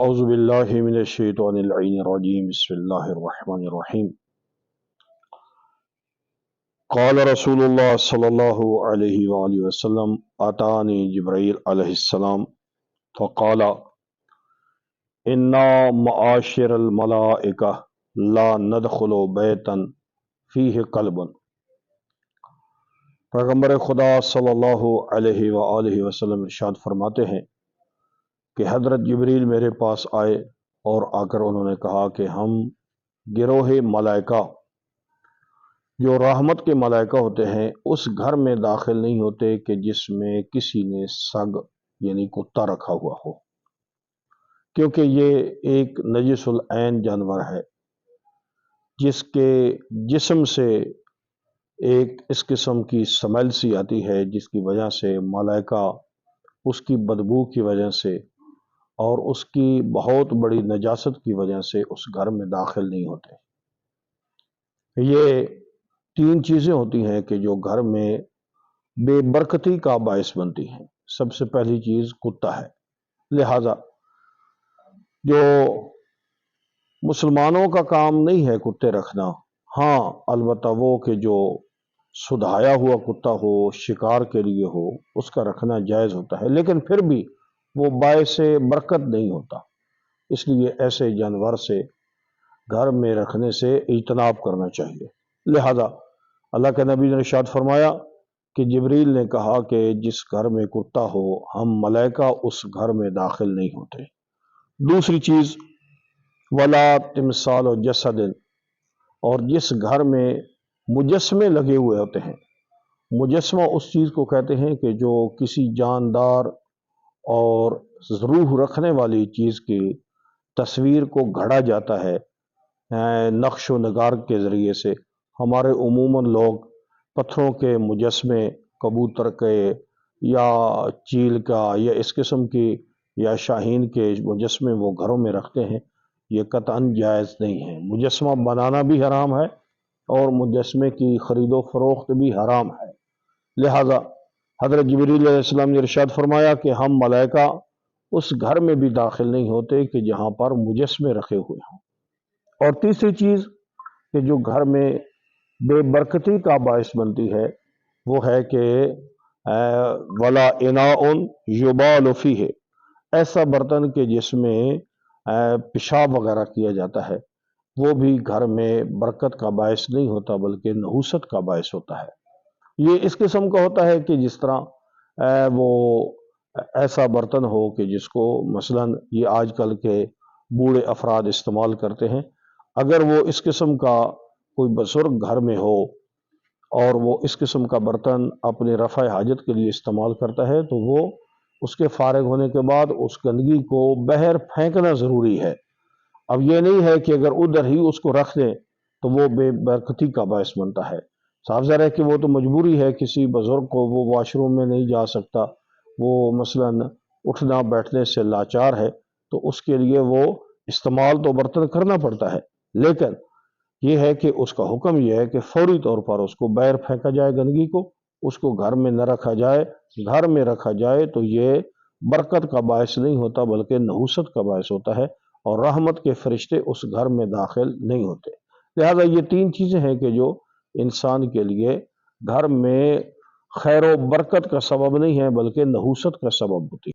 اعوذ باللہ من الشیطان اللعین الرجیم بسم اللہ الرحمن الرحیم قال رسول اللہ صلی اللہ علیہ وآلہ وسلم اتانی جبرائیل علیہ السلام فقال انا معاشر الملائکہ لا ندخل بیتا فیہ قلب۔ پیغمبر خدا صلی اللہ علیہ وآلہ وسلم ارشاد فرماتے ہیں کہ حضرت جبریل میرے پاس آئے اور آ کر انہوں نے کہا کہ ہم گروہ ملائکہ جو رحمت کے ملائکہ ہوتے ہیں اس گھر میں داخل نہیں ہوتے کہ جس میں کسی نے سگ یعنی کتا رکھا ہوا ہو، کیونکہ یہ ایک نجس العین جانور ہے جس کے جسم سے ایک اس قسم کی سمیل سی آتی ہے جس کی وجہ سے ملائکہ اس کی بدبو کی وجہ سے اور اس کی بہت بڑی نجاست کی وجہ سے اس گھر میں داخل نہیں ہوتے۔ یہ تین چیزیں ہوتی ہیں کہ جو گھر میں بے برکتی کا باعث بنتی ہیں۔ سب سے پہلی چیز کتا ہے، لہذا جو مسلمانوں کا کام نہیں ہے کتے رکھنا، ہاں البتہ وہ کہ جو سدھایا ہوا کتا ہو، شکار کے لیے ہو، اس کا رکھنا جائز ہوتا ہے، لیکن پھر بھی وہ باعث برکت نہیں ہوتا، اس لیے ایسے جانور سے گھر میں رکھنے سے اجتناب کرنا چاہیے۔ لہذا اللہ کے نبی نے ارشاد فرمایا کہ جبریل نے کہا کہ جس گھر میں کتا ہو ہم ملائکہ اس گھر میں داخل نہیں ہوتے۔ دوسری چیز ولا تمثال و جسد، اور جس گھر میں مجسمے لگے ہوئے ہوتے ہیں، مجسمہ اس چیز کو کہتے ہیں کہ جو کسی جاندار اور روح رکھنے والی چیز کی تصویر کو گھڑا جاتا ہے نقش و نگار کے ذریعے سے۔ ہمارے عموماً لوگ پتھروں کے مجسمے، کبوتر کے یا چیل کا یا اس قسم کی یا شاہین کے مجسمے وہ گھروں میں رکھتے ہیں، یہ قطعاً جائز نہیں ہے۔ مجسمہ بنانا بھی حرام ہے اور مجسمے کی خرید و فروخت بھی حرام ہے۔ لہذا حضرت جبریل علیہ السلام نے ارشاد فرمایا کہ ہم ملائکہ اس گھر میں بھی داخل نہیں ہوتے کہ جہاں پر مجسمے رکھے ہوئے ہوں۔ اور تیسری چیز کہ جو گھر میں بے برکتی کا باعث بنتی ہے وہ ہے کہ ولا اناء یبال فیہ، ایسا برتن کہ جس میں پیشاب وغیرہ کیا جاتا ہے، وہ بھی گھر میں برکت کا باعث نہیں ہوتا بلکہ نحوست کا باعث ہوتا ہے۔ یہ اس قسم کا ہوتا ہے کہ جس طرح وہ ایسا برتن ہو کہ جس کو مثلاً یہ آج کل کے بوڑھے افراد استعمال کرتے ہیں، اگر وہ اس قسم کا کوئی بزرگ گھر میں ہو اور وہ اس قسم کا برتن اپنے رفع حاجت کے لیے استعمال کرتا ہے تو وہ اس کے فارغ ہونے کے بعد اس گندگی کو باہر پھینکنا ضروری ہے۔ اب یہ نہیں ہے کہ اگر ادھر ہی اس کو رکھ دیں تو وہ بے برکتی کا باعث بنتا ہے۔ صاف ظاہر ہے کہ وہ تو مجبوری ہے، کسی بزرگ کو وہ واش روم میں نہیں جا سکتا، وہ مثلاً اٹھنا بیٹھنے سے لاچار ہے، تو اس کے لیے وہ استعمال تو برتن کرنا پڑتا ہے، لیکن یہ ہے کہ اس کا حکم یہ ہے کہ فوری طور پر اس کو باہر پھینکا جائے، گندگی کو اس کو گھر میں نہ رکھا جائے۔ گھر میں رکھا جائے تو یہ برکت کا باعث نہیں ہوتا بلکہ نحوست کا باعث ہوتا ہے، اور رحمت کے فرشتے اس گھر میں داخل نہیں ہوتے۔ لہذا یہ تین چیزیں ہیں کہ جو انسان کے لیے گھر میں خیر و برکت کا سبب نہیں ہے بلکہ نحوست کا سبب ہوتی ہے۔